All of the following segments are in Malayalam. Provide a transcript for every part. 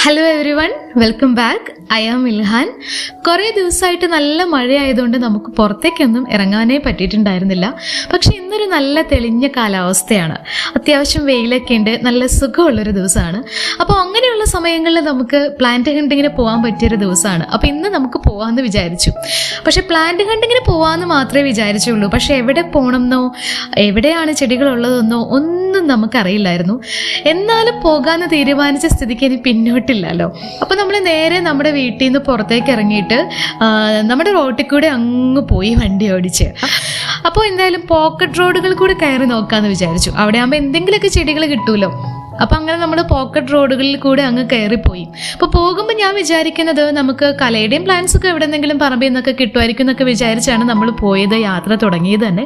Hello every one, welcome back. Iamilhan. കുറേ ദിവസമായിട്ട് നല്ല മഴയായതുകൊണ്ട് നമുക്ക് പുറത്തേക്കൊന്നും ഇറങ്ങാനേ പറ്റിയിട്ടുണ്ടായിരുന്നില്ല. പക്ഷെ ഇന്നൊരു നല്ല തെളിഞ്ഞ കാലാവസ്ഥയാണ്, അത്യാവശ്യം വെയിലൊക്കെ ഉണ്ട്, നല്ല സുഖമുള്ളൊരു ദിവസമാണ്. അപ്പോൾ അങ്ങനെയുള്ള സമയങ്ങളിൽ നമുക്ക് പ്ലാന്റ് ഹണ്ടിങ്ങിന് പോകാൻ പറ്റിയൊരു ദിവസമാണ്. അപ്പോൾ ഇന്ന് നമുക്ക് പോകാമെന്ന് വിചാരിച്ചു. പക്ഷെ പ്ലാന്റ് ഹണ്ടിങ്ങിന് പോകാമെന്ന് മാത്രമേ വിചാരിച്ചുള്ളൂ. പക്ഷെ എവിടെ പോകണമെന്നോ എവിടെയാണ് ചെടികളുള്ളതെന്നോ ഒന്നും നമുക്കറിയില്ലായിരുന്നു. എന്നാലും പോകാമെന്ന് തീരുമാനിച്ച സ്ഥിതിക്ക് ഇനി പിന്നോട്ടില്ലല്ലോ. അപ്പോൾ നമ്മൾ നേരെ നമ്മുടെ വീട്ടിൽ നിന്ന് പുറത്തേക്ക് ഇറങ്ങിയിട്ട് നമ്മുടെ റോട്ടിൽ കൂടെ അങ്ങ് പോയി വണ്ടി ഓടിച്ച്. അപ്പോൾ എന്തായാലും പോക്കറ്റ് റോഡുകൾ കൂടെ കയറി നോക്കാമെന്ന് വിചാരിച്ചു. അവിടെ ആകുമ്പോൾ എന്തെങ്കിലുമൊക്കെ ചെടികൾ കിട്ടുമല്ലോ. അപ്പം അങ്ങനെ നമ്മൾ പോക്കറ്റ് റോഡുകളിൽ കൂടെ അങ്ങ് കയറിപ്പോയി. അപ്പോൾ പോകുമ്പോൾ ഞാൻ വിചാരിക്കുന്നത് നമുക്ക് കലയുടെയും പ്ലാന്റ്സൊക്കെ എവിടെന്നെങ്കിലും പറമ്പിൽ നിന്നൊക്കെ കിട്ടുമായിരിക്കും എന്നൊക്കെ വിചാരിച്ചാണ് നമ്മൾ പോയത്, യാത്ര തുടങ്ങിയത് തന്നെ.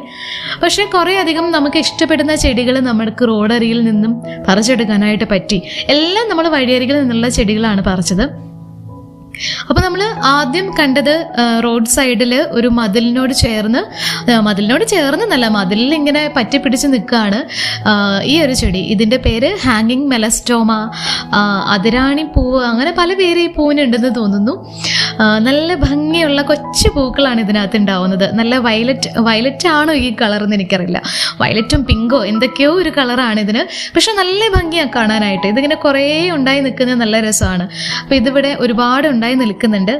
പക്ഷേ കുറേ അധികം നമുക്ക് ഇഷ്ടപ്പെടുന്ന ചെടികൾ നമുക്ക് റോഡരികിൽ നിന്നും പറിച്ചെടുക്കാനായിട്ട് പറ്റി. എല്ലാം നമ്മൾ വഴിയരികിൽ നിന്നുള്ള ചെടികളാണ് പറിച്ചത്. അപ്പോൾ നമ്മൾ ആദ്യം കണ്ടത് റോഡ് സൈഡിൽ ഒരു മതിലിനോട് ചേർന്ന് മതിലിൽ ഇങ്ങനെ പറ്റി പിടിച്ച് നിൽക്കുകയാണ് ഈ ഒരു ചെടി. ഇതിൻ്റെ പേര് ഹാങ്ങിങ് മെലസ്റ്റോമ, അതിരാണി പൂവ്, അങ്ങനെ പല പേര് ഈ പൂവിനുണ്ടെന്ന് തോന്നുന്നു. നല്ല ഭംഗിയുള്ള കൊച്ചു പൂക്കളാണ് ഇതിനകത്ത് ഉണ്ടാവുന്നത്. നല്ല വയലറ്റ് ആണോ ഈ കളറെന്ന് എനിക്കറിയില്ല, വയലറ്റും പിങ്കോ എന്തൊക്കെയോ ഒരു കളറാണ് ഇതിന്. പക്ഷെ നല്ല ഭംഗിയാണ് കാണാനായിട്ട്. ഇതിങ്ങനെ കുറേ ഉണ്ടായി നിൽക്കുന്നത് നല്ല രസമാണ്. അപ്പോൾ ഇതിവിടെ ഒരുപാട് ഉണ്ടായി നിൽക്കുന്നുണ്ട്.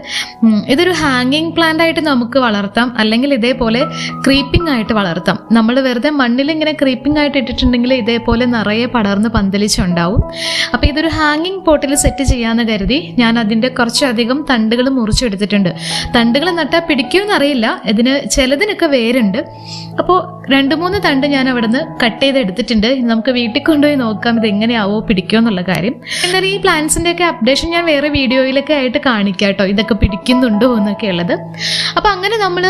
ഇതൊരു ഹാങ്ങിങ് പ്ലാന്റ് ആയിട്ട് നമുക്ക് വളർത്താം, അല്ലെങ്കിൽ ഇതേപോലെ ക്രീപ്പിംഗ് ആയിട്ട് വളർത്താം. നമ്മൾ വെറുതെ മണ്ണിൽ ഇങ്ങനെ ക്രീപ്പിംഗ് ആയിട്ട് ഇട്ടിട്ടുണ്ടെങ്കിൽ ഇതേപോലെ നിറയെ പടർന്ന് പന്തലിച്ചുണ്ടാവും. അപ്പോൾ ഇതൊരു ഹാങ്ങിങ് പോട്ടിൽ സെറ്റ് ചെയ്യാമെന്ന് കരുതി ഞാൻ അതിൻ്റെ കുറച്ചധികം തണ്ടുകൾ മുറിച്ചെടുത്തിട്ടുണ്ട്. തണ്ടുകൾ നട്ടാൽ പിടിക്കുമെന്നറിയില്ല, ചിലതിനൊക്കെ വേരുണ്ട്. അപ്പോൾ 2-3 തണ്ട് ഞാൻ അവിടെ നിന്ന് കട്ട് ചെയ്ത് എടുത്തിട്ടുണ്ട്. നമുക്ക് വീട്ടിൽ കൊണ്ടുപോയി നോക്കാം ഇത് എങ്ങനെയാവോ പിടിക്കുമോ എന്നുള്ള കാര്യം. എന്നാലും ഈ പ്ലാന്റ്സിൻ്റെയൊക്കെ അപ്ഡേഷൻ ഞാൻ വേറെ വീഡിയോയിലൊക്കെ ആയിട്ട് കാണിക്കാം കേട്ടോ, ഇതൊക്കെ പിടിക്കുന്നുണ്ടോ എന്നൊക്കെ ഉള്ളത്. അപ്പം അങ്ങനെ നമ്മൾ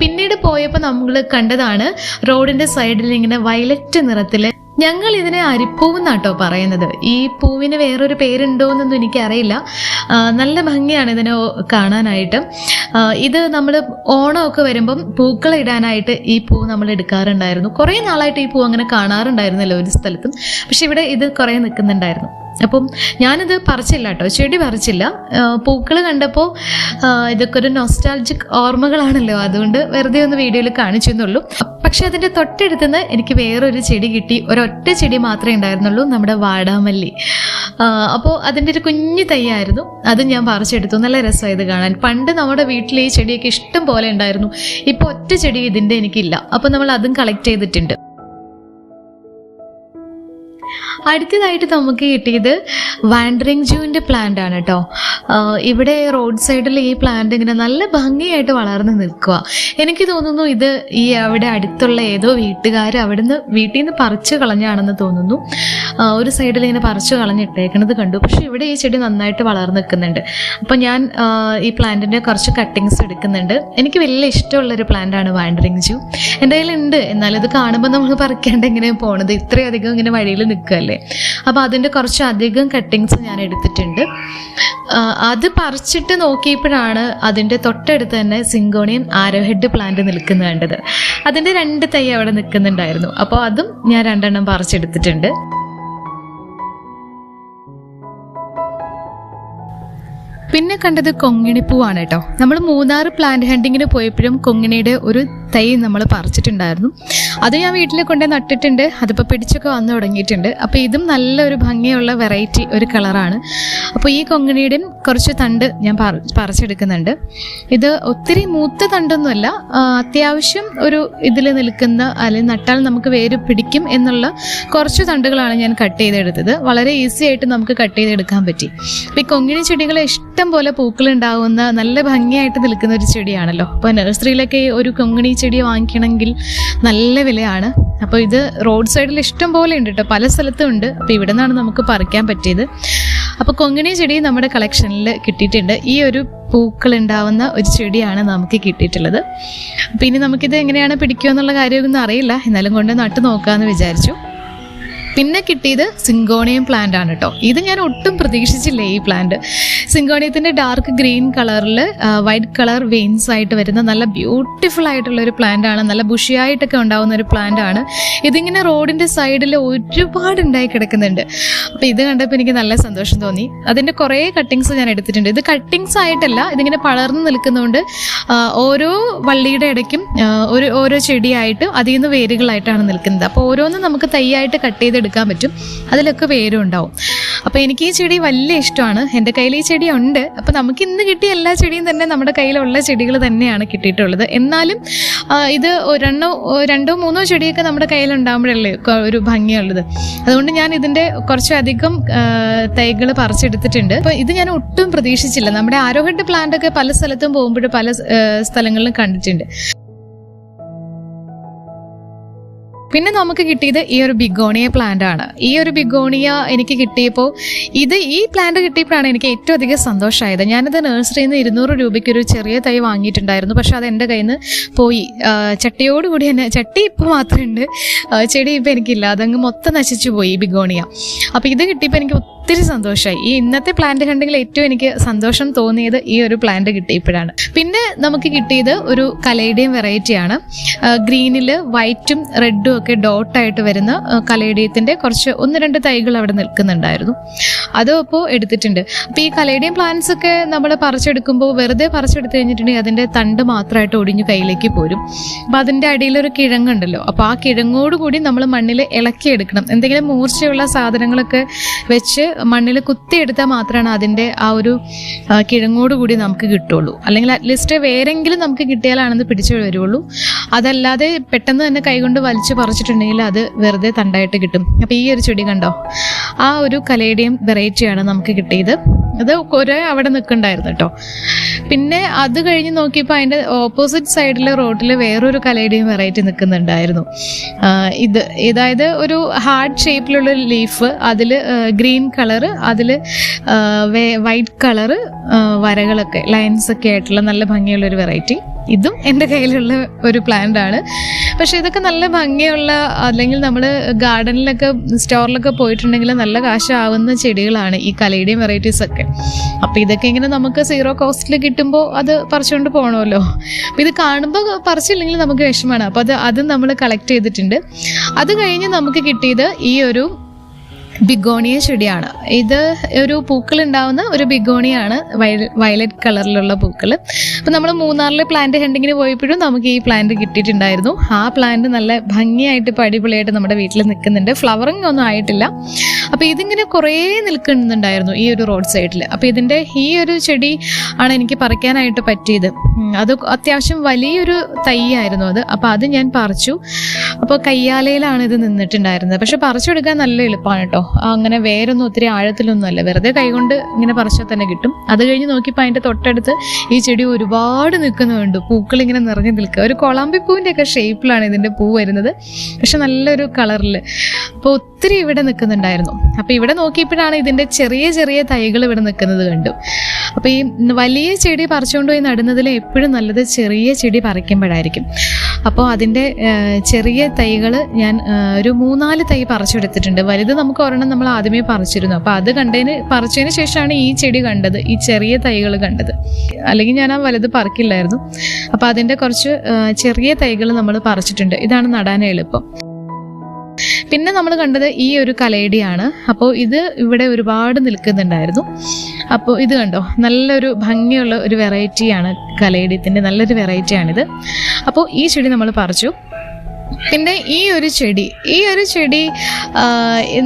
പിന്നീട് പോയപ്പോൾ നമ്മൾ കണ്ടതാണ് റോഡിൻ്റെ സൈഡിൽ ഇങ്ങനെ വയലറ്റ് നിറത്തിൽ, ഞങ്ങൾ ഇതിനെ അരിപ്പൂവെന്നാട്ടോ പറയുന്നത്. ഈ പൂവിന് വേറൊരു പേരുണ്ടോ എന്നൊന്നും എനിക്കറിയില്ല. നല്ല ഭംഗിയാണ് ഇതിനെ കാണാനായിട്ട്. ഇത് നമ്മൾ ഓണമൊക്കെ വരുമ്പം പൂക്കൾ ഇടാനായിട്ട് ഈ പൂ നമ്മൾ എടുക്കാറുണ്ടായിരുന്നു. കുറേ നാളായിട്ട് ഈ പൂ അങ്ങനെ കാണാറുണ്ടായിരുന്നല്ലോ ഒരു സ്ഥലത്തും. പക്ഷെ ഇവിടെ ഇത് കുറേ നിൽക്കുന്നുണ്ടായിരുന്നു. അപ്പം ഞാനിത് പറിച്ചില്ല കേട്ടോ, ചെടി പറിച്ചില്ല. പൂക്കൾ കണ്ടപ്പോൾ ഇതൊക്കെ ഒരു നൊസ്റ്റാൾജിക് ഓർമ്മകളാണല്ലോ, അതുകൊണ്ട് വെറുതെ ഒന്ന് വീഡിയോയിൽ കാണിച്ചു എന്നുള്ളൂ. പക്ഷെ അതിൻ്റെ തൊട്ടടുത്തുനിന്ന് എനിക്ക് വേറൊരു ചെടി കിട്ടി. ഒരൊറ്റ ചെടി മാത്രമേ ഉണ്ടായിരുന്നുള്ളൂ, നമ്മുടെ വാടാമല്ലി. അപ്പോൾ അതിൻ്റെ ഒരു കുഞ്ഞു തൈയായിരുന്നു, അത് ഞാൻ പറിച്ചെടുത്തു. നല്ല രസമായത് കാണാൻ. പണ്ട് നമ്മുടെ വീട്ടിൽ ഈ ചെടിയൊക്കെ ഇഷ്ടം പോലെ ഉണ്ടായിരുന്നു. ഇപ്പോൾ ഒറ്റ ചെടി ഇതിൻ്റെ എനിക്കില്ല. അപ്പോൾ നമ്മൾ അതും കളക്ട് ചെയ്തിട്ടുണ്ട്. അടുത്തതായിട്ട് നമുക്ക് കിട്ടിയത് വാൻഡറിങ് ജൂവിൻ്റെ പ്ലാന്റ് ആണ് കേട്ടോ. ഇവിടെ റോഡ് സൈഡിൽ ഈ പ്ലാന്റ് ഇങ്ങനെ നല്ല ഭംഗിയായിട്ട് വളർന്ന് നിൽക്കുക. എനിക്ക് തോന്നുന്നു ഇത് അവിടെ അടുത്തുള്ള ഏതോ വീട്ടുകാർ വീട്ടിൽ നിന്ന് പറിച്ചു കളഞ്ഞാണെന്ന് തോന്നുന്നു. ഒരു സൈഡിൽ ഇങ്ങനെ പറിച്ചു കളഞ്ഞിട്ടേക്കണത് കണ്ടു. പക്ഷെ ഇവിടെ ഈ ചെടി നന്നായിട്ട് വളർന്ന് നിൽക്കുന്നുണ്ട്. അപ്പം ഞാൻ ഈ പ്ലാന്റിൻ്റെ കുറച്ച് കട്ടിങ്സ് എടുക്കുന്നുണ്ട്. എനിക്ക് വലിയ ഇഷ്ടമുള്ളൊരു പ്ലാന്റാണ് വാൻഡറിങ് ജൂ. എൻ്റെ കയ്യിലുണ്ട്, എന്നാലും ഇത് കാണുമ്പോൾ നമ്മൾ പറിക്കാണ്ട് എങ്ങനെ പോണത്, ഇത്രയധികം ഇങ്ങനെ വഴിയിൽ നിൽക്കുകയല്ലേ. അപ്പോൾ അതിൻ്റെ കുറച്ചധികം കട്ടിങ്സ് ഞാൻ എടുത്തിട്ടുണ്ട്. അത് പറിച്ചിട്ട് നോക്കിയപ്പോഴാണ് അതിൻ്റെ തൊട്ടടുത്ത് തന്നെ സിങ്കോണിയൻ ആരോ ഹെഡ് പ്ലാന്റ് നിൽക്കുന്നത് കണ്ടത്. അതിൻ്റെ 2 തൈ അവിടെ നിൽക്കുന്നുണ്ടായിരുന്നു. അപ്പോൾ അതും ഞാൻ 2 എണ്ണം പറിച്ചെടുത്തിട്ടുണ്ട്. പിന്നെ കണ്ടത് കൊങ്ങിണിപ്പൂവാണ് കേട്ടോ. നമ്മൾ മൂന്നാർ പ്ലാന്റ് ഹണ്ടിങ്ങിന് പോയപ്പോഴും കൊങ്ങിണിയുടെ ഒരു തൈ നമ്മൾ പറിച്ചിട്ടുണ്ടായിരുന്നു. അത് ഞാൻ വീട്ടിൽ കൊണ്ട് നട്ടിട്ടുണ്ട്. അതിപ്പോൾ പിടിച്ചൊക്കെ വന്നു തുടങ്ങിയിട്ടുണ്ട്. അപ്പോൾ ഇതും നല്ലൊരു ഭംഗിയുള്ള വെറൈറ്റി ഒരു കളറാണ്. അപ്പോൾ ഈ കൊങ്ങിണിയുടെയും കുറച്ച് തണ്ട് ഞാൻ പറിച്ചെടുക്കുന്നുണ്ട്. ഇത് ഒത്തിരി മൂത്ത തണ്ടൊന്നുമല്ല, അത്യാവശ്യം ഒരു ഇതിൽ നിൽക്കുന്ന, അല്ലെങ്കിൽ നട്ടാൽ നമുക്ക് വേര് പിടിക്കും എന്നുള്ള കുറച്ച് തണ്ടുകളാണ് ഞാൻ കട്ട് ചെയ്തെടുത്തത്. വളരെ ഈസി ആയിട്ട് നമുക്ക് കട്ട് ചെയ്തെടുക്കാൻ പറ്റി. അപ്പോൾ ഈ കൊങ്ങിണി ചെടികൾ ഇഷ്ടം പോലെ പൂക്കളുണ്ടാവുന്ന നല്ല ഭംഗിയായിട്ട് നിൽക്കുന്ന ഒരു ചെടിയാണല്ലോ. അപ്പോൾ നഴ്സറിയിലൊക്കെ ഒരു കൊങ്ങിണി ചെടി വാങ്ങിക്കണമെങ്കിൽ നല്ല വിലയാണ്. അപ്പോൾ ഇത് റോഡ് സൈഡിൽ ഇഷ്ടം പോലെ ഉണ്ട് കേട്ടോ, പല സ്ഥലത്തും ഉണ്ട്. അപ്പോൾ ഇവിടെ നിന്നാണ് നമുക്ക് പറിക്കാൻ പറ്റിയത്. അപ്പോൾ കൊങ്ങിണി ചെടി നമ്മുടെ കളക്ഷനിൽ കിട്ടിയിട്ടുണ്ട്. ഈ ഒരു പൂക്കൾ ഉണ്ടാവുന്ന ഒരു ചെടിയാണ് നമുക്ക് കിട്ടിയിട്ടുള്ളത്. പിന്നെ നമുക്കിത് എങ്ങനെയാണ് പിടിക്കുക എന്നുള്ള കാര്യമൊന്നും അറിയില്ല, എന്നാലും കൊണ്ട് നട്ട് നോക്കാമെന്ന് വിചാരിച്ചു. പിന്നെ കിട്ടിയത് സിങ്കോണിയം പ്ലാന്റ് ആണ് കേട്ടോ. ഇത് ഞാൻ ഒട്ടും പ്രതീക്ഷിച്ചില്ല. ഈ പ്ലാന്റ് സിങ്കോണിയത്തിൻ്റെ ഡാർക്ക് ഗ്രീൻ കളറിൽ വൈറ്റ് കളർ വെയിൻസ് ആയിട്ട് വരുന്ന നല്ല ബ്യൂട്ടിഫുൾ ആയിട്ടുള്ള ഒരു പ്ലാന്റ് ആണ്. നല്ല ബുഷിയായിട്ടൊക്കെ ഉണ്ടാവുന്ന ഒരു പ്ലാന്റ് ആണ്. ഇതിങ്ങനെ റോഡിൻ്റെ സൈഡിൽ ഒരുപാട് ഉണ്ടായി കിടക്കുന്നുണ്ട്. അപ്പോൾ ഇത് കണ്ടപ്പോൾ എനിക്ക് നല്ല സന്തോഷം തോന്നി. അതിൻ്റെ കുറേ കട്ടിങ്സ് ഞാൻ എടുത്തിട്ടുണ്ട്. ഇത് കട്ടിങ്സ് ആയിട്ടല്ല, ഇതിങ്ങനെ പടർന്നു നിൽക്കുന്നതുകൊണ്ട് ഓരോ വള്ളിയുടെ ഇടയ്ക്കും ഓരോ ചെടിയായിട്ട് അതിൽ നിന്ന് വേരുകളായിട്ടാണ് നിൽക്കുന്നത്. അപ്പോൾ ഓരോന്നും നമുക്ക് തൈയായിട്ട് കട്ട് ചെയ്തെടുക്കാൻ പറ്റും. അതിലൊക്കെ വേരും ഉണ്ടാവും. അപ്പോൾ എനിക്ക് ഈ ചെടി വലിയ ഇഷ്ടമാണ്. എൻ്റെ കയ്യിൽ ഈ ചെടി ഉണ്ട്. അപ്പോൾ നമുക്ക് ഇന്ന് കിട്ടിയ എല്ലാ ചെടിയും തന്നെ നമ്മുടെ കയ്യിലുള്ള ചെടികൾ തന്നെയാണ് കിട്ടിയിട്ടുള്ളത്. എന്നാലും ഇത് രണ്ടോ മൂന്നോ ചെടിയൊക്കെ നമ്മുടെ കയ്യിലുണ്ടാകുമ്പോഴല്ലേ ഒരു ഭംഗിയുള്ളത്. അതുകൊണ്ട് ഞാൻ ഇതിൻ്റെ കുറച്ചധികം തൈകൾ പറിച്ചെടുത്തിട്ടുണ്ട്. അപ്പോൾ ഇത് ഞാൻ ഒട്ടും പ്രതീക്ഷിച്ചില്ല. നമ്മുടെ ആരോഹെഡ് പ്ലാന്റ് ഒക്കെ പല സ്ഥലത്തും പോകുമ്പോൾ പല സ്ഥലങ്ങളിലും കണ്ടിട്ടുണ്ട്. പിന്നെ നമുക്ക് കിട്ടിയത് ഈ ഒരു ബിഗോണിയ പ്ലാന്റ് ആണ്. ഈ ഒരു ബിഗോണിയ എനിക്ക് കിട്ടിയപ്പോൾ ഈ പ്ലാന്റ് കിട്ടിയപ്പോഴാണ് എനിക്ക് ഏറ്റവും അധികം സന്തോഷമായത്. ഞാനത് നഴ്സറിയിൽ നിന്ന് 200 രൂപയ്ക്ക് ഒരു ചെറിയ തൈ വാങ്ങിയിട്ടുണ്ടായിരുന്നു. പക്ഷെ അത് എൻ്റെ കയ്യിൽ നിന്ന് പോയി. ചട്ടിയോടുകൂടി തന്നെ, ചട്ടി ഇപ്പോൾ മാത്രമേ ഉണ്ട്, ചെടി ഇപ്പോൾ എനിക്കില്ല. അതങ്ങ് മൊത്തം നശിച്ചു പോയി ബിഗോണിയ. അപ്പോൾ ഇത് കിട്ടിയപ്പോൾ എനിക്ക് ഒത്തിരി സന്തോഷമായി. ഈ ഇന്നത്തെ പ്ലാന്റ് കണ്ടെങ്കിൽ ഏറ്റവും എനിക്ക് സന്തോഷം തോന്നിയത് ഈ ഒരു പ്ലാന്റ് കിട്ടിയപ്പോഴാണ്. പിന്നെ നമുക്ക് കിട്ടിയത് ഒരു കലേഡിയം വെറൈറ്റിയാണ്. ഗ്രീനിൽ വൈറ്റും റെഡും ഒക്കെ ഡോട്ടായിട്ട് വരുന്ന കലേഡിയത്തിൻ്റെ കുറച്ച് 1-2 തൈകൾ അവിടെ നിൽക്കുന്നുണ്ടായിരുന്നു. അതും ഇപ്പോൾ എടുത്തിട്ടുണ്ട്. അപ്പോൾ ഈ കലേഡിയം പ്ലാന്റ്സ് ഒക്കെ നമ്മൾ പറിച്ചെടുക്കുമ്പോൾ വെറുതെ പറിച്ചെടുത്ത് കഴിഞ്ഞിട്ടുണ്ടെങ്കിൽ അതിൻ്റെ തണ്ട് മാത്രമായിട്ട് ഒടിഞ്ഞു കയ്യിലേക്ക് പോരും. അപ്പോൾ അതിൻ്റെ അടിയിലൊരു കിഴങ്ങുണ്ടല്ലോ, അപ്പോൾ ആ കിഴങ്ങോടുകൂടി നമ്മൾ മണ്ണിൽ ഇളക്കിയെടുക്കണം. എന്തെങ്കിലും മൂർച്ചയുള്ള സാധനങ്ങളൊക്കെ വെച്ച് മണ്ണിൽ കുത്തിയെടുത്താൽ മാത്രമാണ് അതിൻ്റെ ആ ഒരു കിഴങ്ങോടുകൂടി നമുക്ക് കിട്ടുള്ളൂ. അല്ലെങ്കിൽ അറ്റ്ലീസ്റ്റ് വേറെങ്കിലും നമുക്ക് കിട്ടിയാലാണെന്ന് പിടിച്ചു വരുള്ളൂ. അതല്ലാതെ പെട്ടെന്ന് തന്നെ കൈകൊണ്ട് വലിച്ചു പറിച്ചിട്ടുണ്ടെങ്കിൽ അത് വെറുതെ തണ്ടായിട്ട് കിട്ടും. അപ്പോൾ ഈ ഒരു ചെടി കണ്ടോ, ആ ഒരു കലേഡിയം വെറൈറ്റിയാണ് നമുക്ക് കിട്ടിയത്. അത് കുറേ അവിടെ നിൽക്കുന്നുണ്ടായിരുന്നു കേട്ടോ. പിന്നെ അത് കഴിഞ്ഞ് നോക്കിയപ്പോൾ അതിൻ്റെ ഓപ്പോസിറ്റ് സൈഡിലെ റോഡിൽ വേറൊരു കലേഡിയം വെറൈറ്റി നിൽക്കുന്നുണ്ടായിരുന്നു. അതായത് ഒരു ഹാർഡ് ഷേപ്പിലുള്ള ലീഫ്, അതിൽ ഗ്രീൻ കളറ്, അതിൽ വൈറ്റ് കളറ് വരകളൊക്കെ ലൈൻസൊക്കെ ആയിട്ടുള്ള നല്ല ഭംഗിയുള്ളൊരു വെറൈറ്റി. ഇതും എൻ്റെ കയ്യിലുള്ള ഒരു പ്ലാന്റ് ആണ്. പക്ഷേ ഇതൊക്കെ നല്ല ഭംഗിയുള്ള, അല്ലെങ്കിൽ നമ്മൾ ഗാർഡനിലൊക്കെ സ്റ്റോറിലൊക്കെ പോയിട്ടുണ്ടെങ്കിൽ നല്ല കാശാവുന്ന ചെടികളാണ് ഈ കലേഡിയം വെറൈറ്റീസ് ഒക്കെ. അപ്പോൾ ഇതൊക്കെ ഇങ്ങനെ നമുക്ക് 0 കോസ്റ്റിൽ കിട്ടുമ്പോൾ അത് പറിച്ചുകൊണ്ട് പോകണമല്ലോ. അപ്പോൾ ഇത് കാണുമ്പോൾ പറിച്ചില്ലെങ്കിൽ നമുക്ക് വിഷമമാണ്. അപ്പോൾ അത് നമ്മൾ കളക്ട് ചെയ്തിട്ടുണ്ട്. അത് കഴിഞ്ഞ് നമുക്ക് കിട്ടിയത് ഈ ഒരു ബിഗോണിയ ചെടിയാണ്. ഇത് ഒരു പൂക്കളുണ്ടാവുന്ന ഒരു ബിഗോണിയാണ്, വയലറ്റ് കളറിലുള്ള പൂക്കൾ. അപ്പോൾ നമ്മൾ മൂന്നാറിലെ പ്ലാന്റ് ഹണ്ടിങ്ങിന് പോയപ്പോഴും നമുക്ക് ഈ പ്ലാന്റ് കിട്ടിയിട്ടുണ്ടായിരുന്നു. ആ പ്ലാന്റ് നല്ല ഭംഗിയായിട്ട് ഇപ്പോൾ അടിപൊളിയായിട്ട് നമ്മുടെ വീട്ടിൽ നിൽക്കുന്നുണ്ട്. ഫ്ലവറിങ് ഒന്നും ആയിട്ടില്ല. അപ്പോൾ ഇതിങ്ങനെ കുറേ നിൽക്കുന്നുണ്ടായിരുന്നു ഈ ഒരു റോഡ് സൈഡിൽ. അപ്പോൾ ഇതിൻ്റെ ഈ ഒരു ചെടി ആണ് എനിക്ക് പറിക്കാനായിട്ട് പറ്റിയത്. അത് അത്യാവശ്യം വലിയൊരു തൈയായിരുന്നു അത്. അപ്പോൾ അത് ഞാൻ പറിച്ചു. അപ്പോൾ കയ്യാലയിലാണ് ഇത് നിന്നിട്ടുണ്ടായിരുന്നത്. പക്ഷെ പറിച്ചെടുക്കാൻ നല്ല എളുപ്പമാണ് കേട്ടോ. അങ്ങനെ വേരൊന്നും ഒത്തിരി ആഴത്തിലൊന്നും അല്ല, വെറുതെ കൈകൊണ്ട് ഇങ്ങനെ പറിച്ചാൽ തന്നെ കിട്ടും. അത് കഴിഞ്ഞ് നോക്കിയപ്പോൾ അതിൻ്റെ തൊട്ടടുത്ത് ഈ ചെടി ഒരുപാട് നിൽക്കുന്നുണ്ട്. പൂക്കൾ ഇങ്ങനെ നിറഞ്ഞു നിൽക്കുക. ഒരു കൊളാമ്പിപ്പൂവിൻ്റെ ഒക്കെ ഷേപ്പിലാണ് ഇതിൻ്റെ പൂ വരുന്നത്, പക്ഷെ നല്ലൊരു കളറിൽ. അപ്പോൾ ഒത്തിരി ഇവിടെ നിൽക്കുന്നുണ്ടായിരുന്നു. അപ്പോൾ ഇവിടെ നോക്കിയപ്പോഴാണ് ഇതിൻ്റെ ചെറിയ ചെറിയ തൈകൾ ഇവിടെ നിൽക്കുന്നത് കണ്ടു. അപ്പോൾ ഈ വലിയ ചെടി പറിച്ചുകൊണ്ട് പോയി നടുന്നതിൽ എപ്പോഴും നല്ലത് ചെറിയ ചെടി പറിക്കുമ്പോഴായിരിക്കും. അപ്പോൾ അതിൻ്റെ ചെറിയ തൈകൾ ഞാൻ ഒരു 3-4 തൈ പറിച്ചെടുത്തിട്ടുണ്ട്. വലുത് നമുക്ക് ഒരെണ്ണം നമ്മൾ ആദ്യമേ പറിച്ചിരുന്നു. അപ്പോൾ അത് പറിച്ചതിന് ശേഷമാണ് ഈ ചെടി കണ്ടത്, ഈ ചെറിയ തൈകൾ കണ്ടത്. അല്ലെങ്കിൽ ഞാൻ ആ വലുത് പറിക്കില്ലായിരുന്നു. അപ്പോൾ അതിൻ്റെ കുറച്ച് ചെറിയ തൈകൾ നമ്മൾ പറിച്ചിട്ടുണ്ട്. ഇതാണ് നടാൻ എളുപ്പം. പിന്നെ നമ്മൾ കണ്ടത് ഈ ഒരു കലേഡിയാണ്. അപ്പോൾ ഇത് ഇവിടെ ഒരുപാട് നിൽക്കുന്നുണ്ടായിരുന്നു. അപ്പോൾ ഇത് കണ്ടോ, നല്ലൊരു ഭംഗിയുള്ള ഒരു വെറൈറ്റിയാണ് കലേഡിയത്തിൻ്റെ, നല്ലൊരു വെറൈറ്റിയാണിത്. അപ്പോൾ ഈ ചെടി നമ്മൾ പറിച്ചു. പിന്നെ ഈ ഒരു ചെടി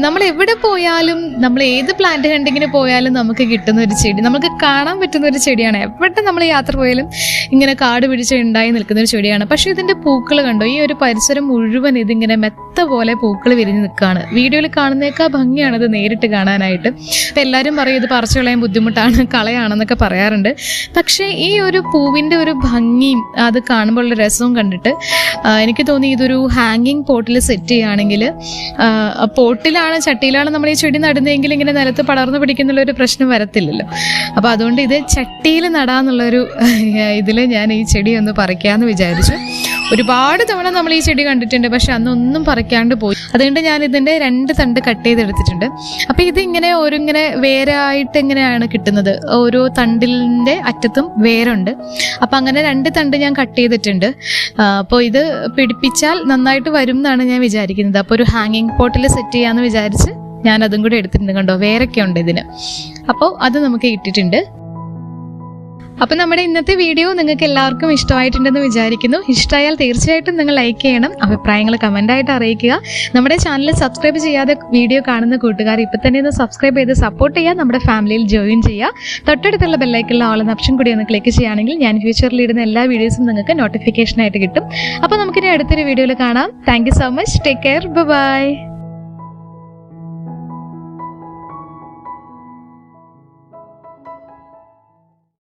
നമ്മൾ എവിടെ പോയാലും, നമ്മൾ ഏത് പ്ലാന്റ് ഹണ്ടിങ്ങിന് പോയാലും നമുക്ക് കിട്ടുന്ന ഒരു ചെടി, നമുക്ക് കാണാൻ പറ്റുന്ന ഒരു ചെടിയാണ്. എവിടെ നമ്മൾ യാത്ര പോയാലും ഇങ്ങനെ കാട് പിടിച്ച് ഉണ്ടായി നിൽക്കുന്ന ഒരു ചെടിയാണ്. പക്ഷേ ഇതിൻ്റെ പൂക്കൾ കണ്ടോ, ഈ ഒരു പരിസരം മുഴുവൻ ഇതിങ്ങനെ മെത്ത പോലെ പൂക്കൾ വിരിഞ്ഞ് നിൽക്കുകയാണ്. വീഡിയോയിൽ കാണുന്നേക്കാൾ ഭംഗിയാണ് ഇത് നേരിട്ട് കാണാനായിട്ട്. അപ്പം എല്ലാവരും പറയും ഇത് പറിച്ചു കളയാൻ ബുദ്ധിമുട്ടാണ്, കളയാണെന്നൊക്കെ പറയാറുണ്ട്. പക്ഷേ ഈ ഒരു പൂവിൻ്റെ ഒരു ഭംഗിയും അത് കാണുമ്പോൾ ഉള്ള രസവും കണ്ടിട്ട് എനിക്ക് തോന്നി ഇതൊരു ഹാങ്ങിങ് പോട്ടിൽ സെറ്റ് ചെയ്യുകയാണെങ്കിൽ, പോട്ടിലാണ് ചട്ടിയിലാണ് നമ്മൾ ഈ ചെടി നടുന്നതെങ്കിൽ ഇങ്ങനെ നിലത്ത് പടർന്നു പിടിക്കുന്നുള്ളൊരു പ്രശ്നം വരത്തില്ലല്ലോ. അപ്പോൾ അതുകൊണ്ട് ഇത് ചട്ടിയിൽ നടാന്നുള്ളൊരു ഇതിൽ ഞാൻ ഈ ചെടി ഒന്ന് പറിക്കാമെന്ന് വിചാരിച്ചു. ഒരുപാട് തവണ നമ്മൾ ഈ ചെടി കണ്ടിട്ടുണ്ട്, പക്ഷെ അന്നൊന്നും പറിക്കാണ്ട് പോയി. അതുകൊണ്ട് ഞാൻ ഇതിൻ്റെ 2 തണ്ട് കട്ട് ചെയ്തെടുത്തിട്ടുണ്ട്. അപ്പോൾ ഇതിങ്ങനെ ഓരോങ്ങനെ വേരായിട്ട് ഇങ്ങനെയാണ് കിട്ടുന്നത്. ഓരോ തണ്ടിൻ്റെ അറ്റത്തും വേരുണ്ട്. അപ്പം അങ്ങനെ 2 തണ്ട് ഞാൻ കട്ട് ചെയ്തിട്ടുണ്ട്. അപ്പോൾ ഇത് പിടിപ്പിച്ചാൽ നന്നായിട്ട് വരും എന്നാണ് ഞാൻ വിചാരിക്കുന്നത്. അപ്പോൾ ഒരു ഹാങ്ങിങ് പോട്ടിൽ സെറ്റ് ചെയ്യാമെന്ന് വിചാരിച്ച് ഞാൻ അതും കൂടെ എടുത്തിട്ടുണ്ട്. കണ്ടോ, വേരൊക്കെ ഉണ്ട് ഇതിന്. അപ്പോൾ അത് നമുക്ക് ഇട്ടിട്ടുണ്ട്. അപ്പോൾ നമ്മുടെ ഇന്നത്തെ വീഡിയോ നിങ്ങൾക്ക് എല്ലാവർക്കും ഇഷ്ടമായിട്ടുണ്ടെന്ന് വിചാരിക്കുന്നു. ഇഷ്ടമായാൽ തീർച്ചയായിട്ടും നിങ്ങൾ ലൈക്ക് ചെയ്യണം, അഭിപ്രായങ്ങൾ കമൻ്റായിട്ട് അറിയിക്കുക. നമ്മുടെ ചാനൽ സബ്സ്ക്രൈബ് ചെയ്യാതെ വീഡിയോ കാണുന്ന കൂട്ടുകാർ ഇപ്പോൾ തന്നെ ഒന്ന് സബ്സ്ക്രൈബ് ചെയ്ത് സപ്പോർട്ട് ചെയ്യുക, നമ്മുടെ ഫാമിലിയിൽ ജോയിൻ ചെയ്യുക. തൊട്ടടുത്തുള്ള ബെല്ലൈക്കുള്ള ഓൾ എന്ന ഓപ്ഷൻ കൂടി ഒന്ന് ക്ലിക്ക് ചെയ്യുകയാണെങ്കിൽ ഞാൻ ഫ്യൂച്ചറിൽ ഇടുന്ന എല്ലാ വീഡിയോസും നിങ്ങൾക്ക് നോട്ടിഫിക്കേഷനായിട്ട് കിട്ടും. അപ്പോൾ നമുക്കിനി അടുത്തൊരു വീഡിയോയിൽ കാണാം. Thank you so much. Take care. By.